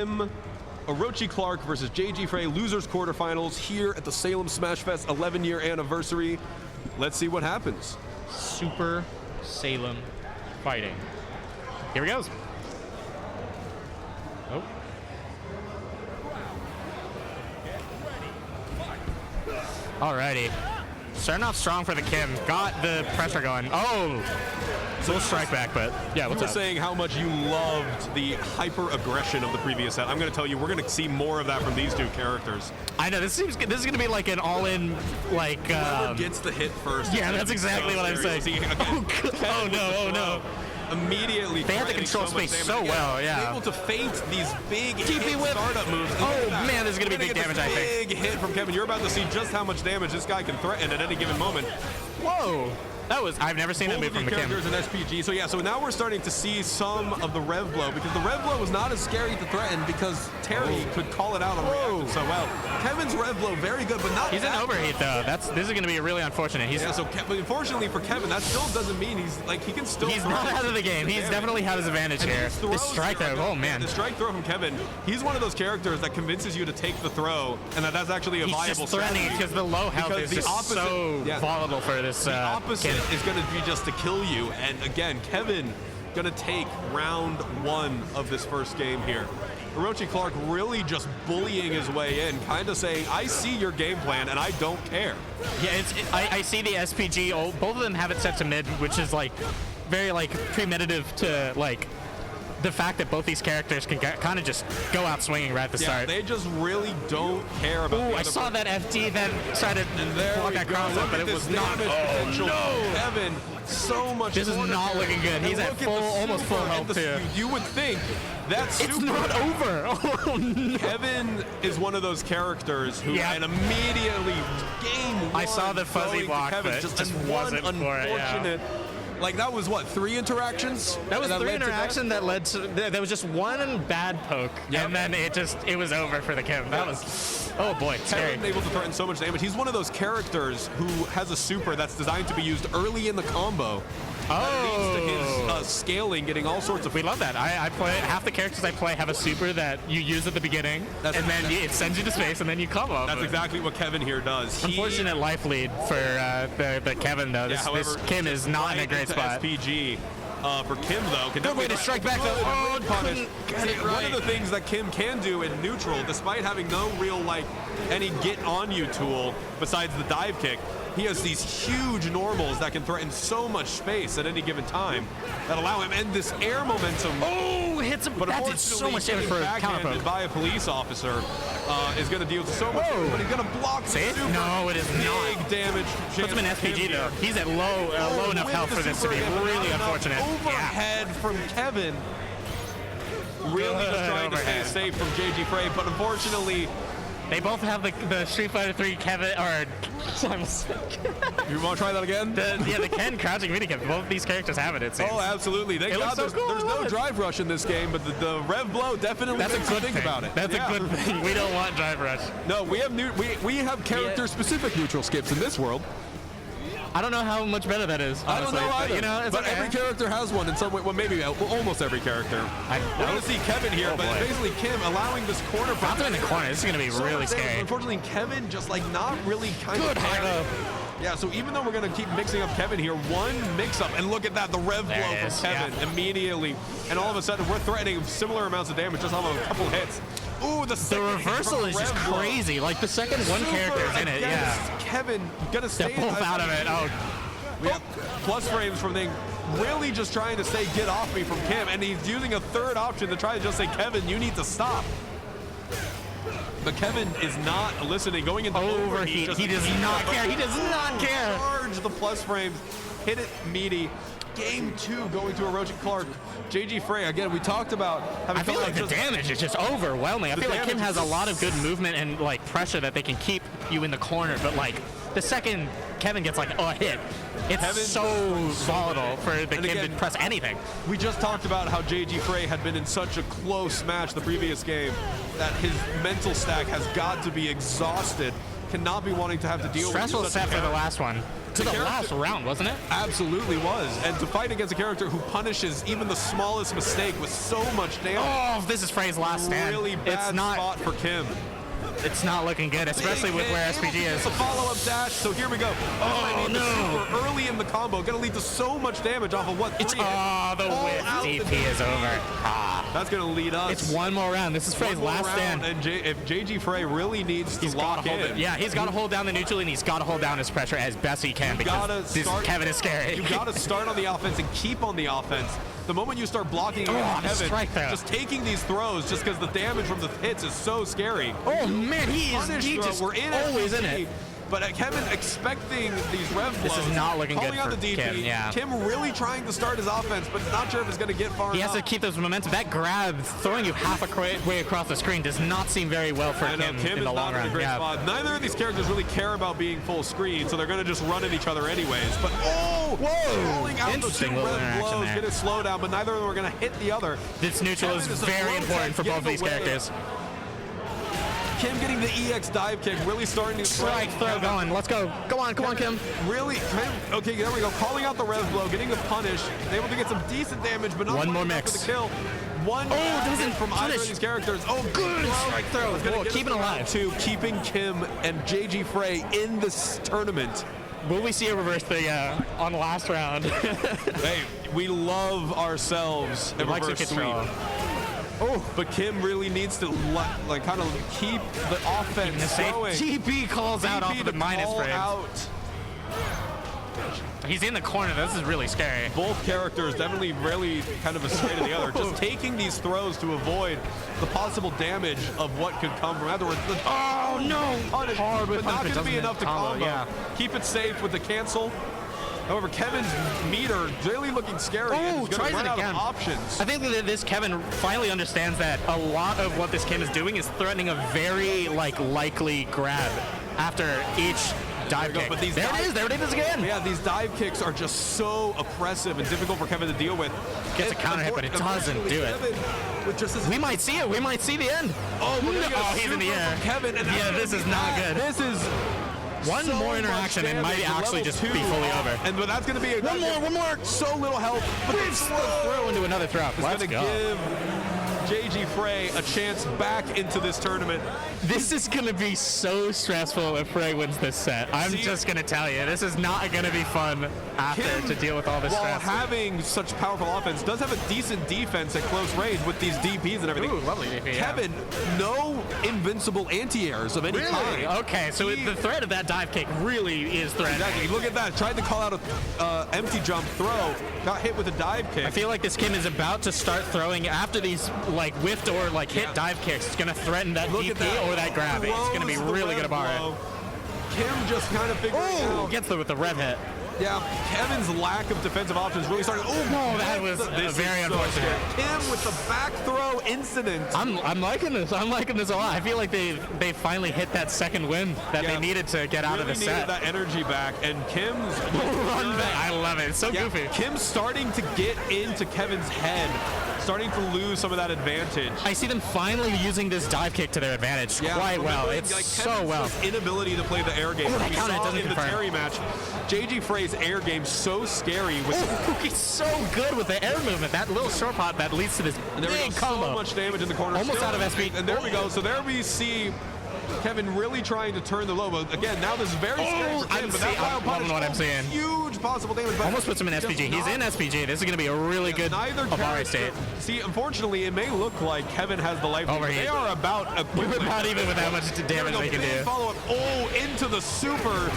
Orochi Clark versus JGFrey losers quarterfinals here at the Salem Smash Fest 11-year anniversary. Let's see what happens. Super Salem fighting. Here he goes. Oh. Alrighty. Starting off strong for the Kim. Got the pressure going. Oh! So we'll strike back, but yeah, what's You were up? saying how much you loved the hyper-aggression of the previous set. I'm going to tell you, we're going to see more of that from these two characters. I know, this is going to be like an all-in, like... Whoever gets the hit first. Yeah, that's exactly what I'm saying. See, again, oh no, oh no. Immediately they have to control space so well, yeah. Able to feint these big hit whip startup moves. Oh man, this is gonna be big damage, I think. Big hit from Kevin. You're about to see just how much damage this guy can threaten at any given moment. Whoa. That was, I've never seen that move from the Kim. Characters in SPG. So yeah, so now we're starting to see some of the rev blow, because the rev blow was not as scary to threaten because Terry could call it out on reaction so well. Kevin's rev blow very good, but not. He's an overheat though. This is going to be really unfortunate. Yeah, so unfortunately for Kevin, that still doesn't mean he's like he can still. He's not out of the game. He's definitely had his advantage here. This strike throw, oh man. The strike throw from Kevin. He's one of those characters that convinces you to take the throw, and that's actually a viable strategy. He's just threatening because the low health is just so volatile for this. The opposite is going to be just to kill you, and again, Kevin gonna take round one of this first game here. Orochi Clark really just bullying his way in, kind of saying, I see your game plan and I don't care. Yeah, I see the SPG, both of them have it set to mid, which is like very like premeditative to like the fact that both these characters can kind of just go out swinging right at the start. They just really don't care about. Ooh, I saw that FD then try to block that cross up, but it was not. Oh no, Kevin, so much. This is not looking good. He's at full, almost full health too. You would think that's it's not over. Oh no. Kevin is one of those characters who and immediately game one. I saw the fuzzy block, Kevin, but just wasn't for it. Yeah. Like that was what, 3 interactions? That was 3 interactions that led to there was just one bad poke, and then it was over for the Kim. That was, oh boy, scary. Kevin able to threaten so much damage. He's one of those characters who has a super that's designed to be used early in the combo. That leads to his scaling, getting all sorts of. We love that. I play half the characters I play have a super that you use at the beginning, and then it sends you to space, and then you combo. That's exactly what Kevin here does. Unfortunate life lead for the Kevin though. This Kim is not in a great spot. SPG. For Kim though, good way to strike back though. Oh, punish. One of the things that Kim can do in neutral, despite having no real any get on you tool besides the dive kick, he has these huge normals that can threaten so much space at any given time that allow him, and this air momentum. Oh, hits him. But that did so much damage for a counter poke. By a police officer is going to deal with so much damage, but he's going to block the super. No, it is not. Big damage. Puts him in SPG though. He's at low enough health for this to be really unfortunate. Overhead from Kevin. Really just trying to stay safe from JGFrey, but unfortunately, they both have the Street Fighter 3 Kevin, or I'm sick. You want to try that again? The Ken crouching mini kick. Both these characters have it, it seems. Oh, absolutely. Thank God there's no drive rush in this game, but the rev blow definitely makes you think about it. That's a good thing. We don't want drive rush. No, we have character-specific neutral skips in this world. I don't know how much better that is. Honestly. I don't know either. You know, but every character has one in some way. Well, maybe almost every character. We're going to see Kevin here, but basically Kim allowing this corner. Drop him in the corner. This is going to be really scary. Unfortunately, Kevin just not really kind of. Good. Yeah, so even though we're going to keep mixing up Kevin here, one mix-up, and look at that, the rev blow from Kevin immediately. And all of a sudden, we're threatening similar amounts of damage just off of a couple hits. Ooh, the reversal is just crazy. Like the second one character is in it, Kevin gonna stay both out of it. Oh, we have plus frames from the really just trying to say get off me from Kim, and he's using a third option to try to just say, Kevin, you need to stop. But Kevin is not listening, going into overheat. He does not care. He does not care. Charge the plus frames, hit it meaty. Game 2 going to Orochi Clark. JGFrey, again, we talked about having. I feel like the damage is just overwhelming. I feel like Kim has a lot of good movement and like pressure that they can keep you in the corner, but like the second Kevin gets like a hit, it's so volatile for the Kim to press anything. We just talked about how JGFrey had been in such a close match the previous game that his mental stack has got to be exhausted cannot be wanting to have to deal Stressful with such set a for the last one. To the last round, wasn't it? Absolutely was. And to fight against a character who punishes even the smallest mistake with so much damage. Oh, this is Frey's last stand. Really bad spot for Kim. It's not looking good, especially with where SPG is. It's a follow-up dash, so here we go. Oh, no. Super early in the combo, gonna lead to so much damage off of what? The whip DP is over. That's gonna lead us. It's one more round. This is Frey's last stand. And if JGFrey really needs to lock in. Yeah, he's got to hold down the neutral, and he's got to hold down his pressure as best he can because Kevin is scary. You gotta start on the offense and keep on the offense. The moment you start blocking against Kevin, just taking these throws just because the damage from the hits is so scary. Oh man, he just always in it. But Kevin expecting these rev blows. This is not looking good out for the DP. Kim, yeah. Kim really trying to start his offense, but not sure if it's going to get far enough. He has to keep those momentum. That grab, throwing you half a way across the screen, does not seem very well for Kim in the long run. Neither of these characters really care about being full screen, so they're going to just run at each other anyways. But calling out the two rev blows, get a slowdown, but neither of them are going to hit the other. This neutral is very important for both of these characters. Kim getting the EX dive kick, really starting to strike throw going. Let's go. Go on, Kim. Really, okay, there we go. Calling out the rev blow, getting the punish, able to get some decent damage, but not one more mix for the kill. One doesn't from either of these characters. Oh, good strike throw. Keeping alive. Keeping Kim and JGFrey in this tournament. Will we see a reverse thing on the last round? Hey, we love ourselves a reverse sweep. But Kim really needs to kind of keep the offense going. TP calls out off of the minus frame. He's in the corner. This is really scary. Both characters definitely really kind of afraid of the other. Just taking these throws to avoid the possible damage of what could come from afterwards. Oh no! Hard with but not going to be enough to combo. Yeah. Keep it safe with the cancel. However, Kevin's meter really looking scary. Oh, tries it again. Options. I think that this Kevin finally understands that a lot of what this Kim is doing is threatening a very likely grab after each dive kick. But there it is again. Yeah, these dive kicks are just so oppressive and difficult for Kevin to deal with. Gets a counter hit, but it doesn't do it. We might see it. We might see the end. He's in the air. Kevin, and this is not good. This is one more interaction and might actually just be fully over. But that's going to be one more. So little health. But throw into another throw. Let's go. Give JGFrey a chance back into this tournament. This is going to be so stressful if Frey wins this set. I'm just going to tell you, this is not going to be fun after to deal with all this stress. While having such powerful offense, does have a decent defense at close range with these DPs and everything. Ooh, lovely DP. Kevin, no invincible anti-airs of any kind. Okay, so the threat of that dive kick really is threatening. Exactly. Look at that. Tried to call out a empty jump throw. Got hit with a dive kick. I feel like this Kim is about to start throwing after these whiffed or hit dive kicks. It's going to threaten that DP or that grab. It's going to be really good to bar it. Kim just kind of figuring out. Gets through with the rev hit. Yeah, Kevin's lack of defensive options really started. That was very unfortunate. Kim with the back throw incident. I'm liking this. I'm liking this a lot. I feel like they finally hit that second win that they needed to get out of the set. Needed that energy back, and Kim's run back. I love it. It's so goofy. Kim's starting to get into Kevin's head, starting to lose some of that advantage. I see them finally using this dive kick to their advantage quite well. It's so well. Kevin's inability to play the air game. That counter doesn't in the Terry match. JGFrey's air game so scary. He's so good with the air movement. That little short pot that leads to this big combo. So much damage in the corner. Almost out of SP. And there we go. So there we see Kevin really trying to turn the low. But again, now this is very scary for Kim. I'm loving what I'm seeing. Huge possible damage. Almost puts him in SPG. He's in SPG. This is going to be a really good Abari state. See, unfortunately, it may look like Kevin has the life. They are about equivalent. Not even with how much damage they can do. Follow up. Into the super.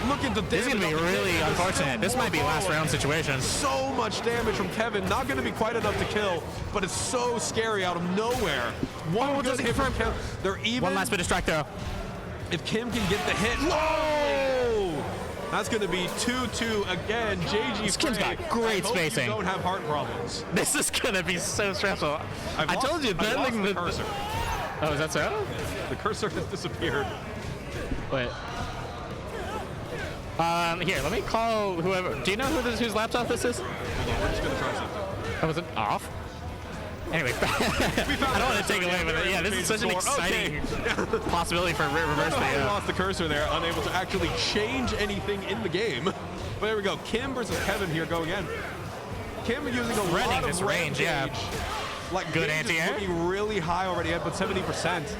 Look at the damage. This is going to be really unfortunate. This might be last round situation. So much damage from Kevin. Not going to be quite enough to kill, but it's so scary out of nowhere. One good hit from Kim. They're even. One last bit of strike throw. If Kim can get the hit. Whoa! That's going to be 2-2 again. JGFrey. Kim's got great spacing. You don't have heart problems. This is going to be so stressful. I told you, the cursor. Oh, is that so? The cursor has disappeared. Wait. Here, let me call whoever. Do you know whose laptop this is? Hold on, we're just gonna try something. Oh, was it off? Anyway, I don't want to take away, but yeah, this is such an exciting possibility for reverse I play. lost the cursor there, unable to actually change anything in the game. But there we go. Kim versus Kevin here go again. Kim using a lot of this range, yeah. Like good Kim anti-air. Looking really high already, but 70%.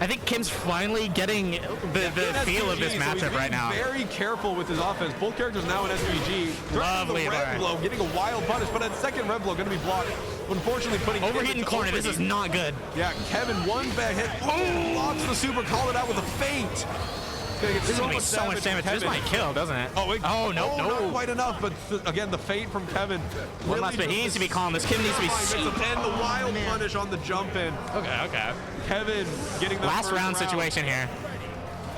I think Kim's finally getting the feel of this matchup right now. Very careful with his offense. Both characters now in SVG. Lovely Rev blow, getting a wild punish, but a second Rev blow going to be blocked. Unfortunately, putting overheating corner. This is not good. Yeah, Kevin, one bad hit. Oh, locks the super, call it out with a feint. This is going to be so much damage. This might kill, doesn't it? Oh, no. Not quite enough, but again, the feint from Kevin. One last bit. He needs to be calm. This Kim needs to be and the wild punish on the jump in. Okay. Kevin getting the last round situation here.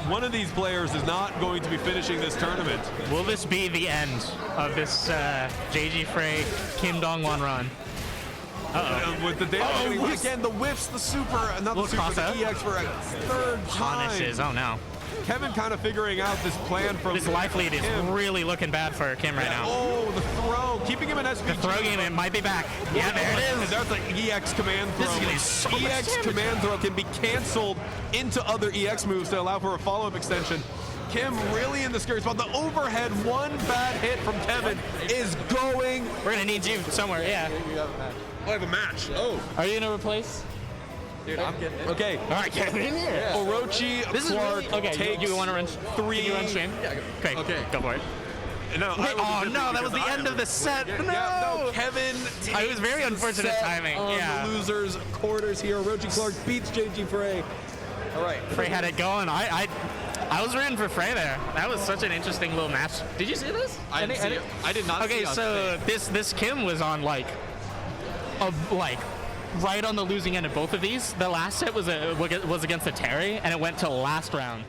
One of these players is not going to be finishing this tournament. Will this be the end of this JGFrey Kim Dong-won run? With the damage, again, the whiffs, the super, another super, the EX for a third time. Punishes, oh no. Kevin kind of figuring out this plan from this life lead is really looking bad for Kim right now. Oh, the throw, keeping him in SVG. The throw game, it might be back. Yeah, there it is. There's the EX command throw. This is gonna be so much EX command throw can be canceled into other EX moves to allow for a follow-up extension. Kim really in the scary spot. The overhead, one bad hit from Kevin is going. We're gonna need you somewhere, yeah. I have a match. Oh. Are you gonna replace? Dude, I'm getting it. Okay. All right, get in here. Yeah. Orochi, this Clark, is really, okay. You want to run 3? Can you run stream? Yeah. Okay. Go for it. No, oh no, that was the end of the set. No, Kevin. It was very unfortunate timing. The losers quarters here. Orochi Clark beats JGFrey. All right. Frey had it going. I was rooting for Frey there. That was such an interesting little match. Did you see this? I didn't see it. I did not. Okay, so this Kim was on like right on the losing end of both of these. The last set was against a Terry, and it went to last round.